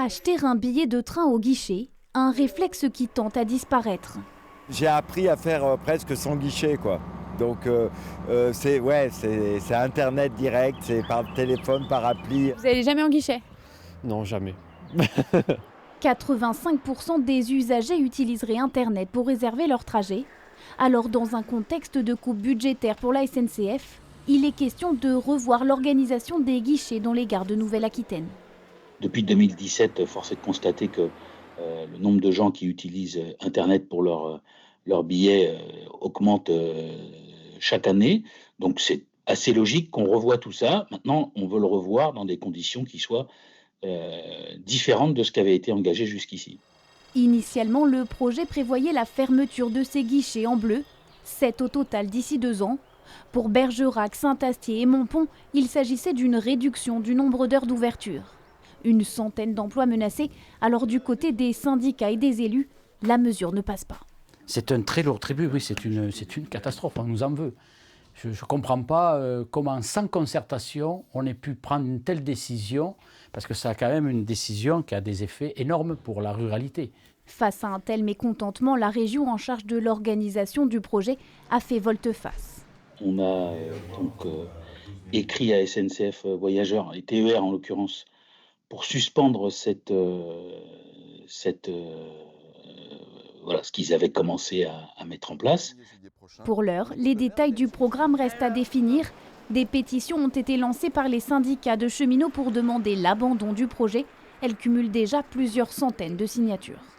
Acheter un billet de train au guichet, un réflexe qui tente à disparaître. J'ai appris à faire presque sans guichet, quoi. Donc c'est Internet direct, c'est par téléphone, par appli. Vous n'allez jamais en guichet? Non, jamais. 85% des usagers utiliseraient Internet pour réserver leur trajet. Alors dans un contexte de coupe budgétaire pour la SNCF, il est question de revoir l'organisation des guichets dans les gares de Nouvelle-Aquitaine. Depuis 2017, force est de constater que le nombre de gens qui utilisent Internet pour leurs billets augmente chaque année. Donc c'est assez logique qu'on revoie tout ça. Maintenant, on veut le revoir dans des conditions qui soient différentes de ce qui avait été engagé jusqu'ici. Initialement, le projet prévoyait la fermeture de ces guichets en bleu, 7 au total d'ici 2 ans. Pour Bergerac, Saint-Astier et Montpont, il s'agissait d'une réduction du nombre d'heures d'ouverture. Une centaine d'emplois menacés, alors du côté des syndicats et des élus, la mesure ne passe pas. C'est un très lourd tribut, oui, c'est une catastrophe, on nous en veut. Je ne comprends pas comment, sans concertation, on ait pu prendre une telle décision, parce que ça a quand même une décision qui a des effets énormes pour la ruralité. Face à un tel mécontentement, la région en charge de l'organisation du projet a fait volte-face. On a écrit à SNCF Voyageurs, et TER en l'occurrence, pour suspendre ce qu'ils avaient commencé à mettre en place. Pour l'heure, les détails du programme restent à définir. Des pétitions ont été lancées par les syndicats de cheminots pour demander l'abandon du projet. Elles cumulent déjà plusieurs centaines de signatures.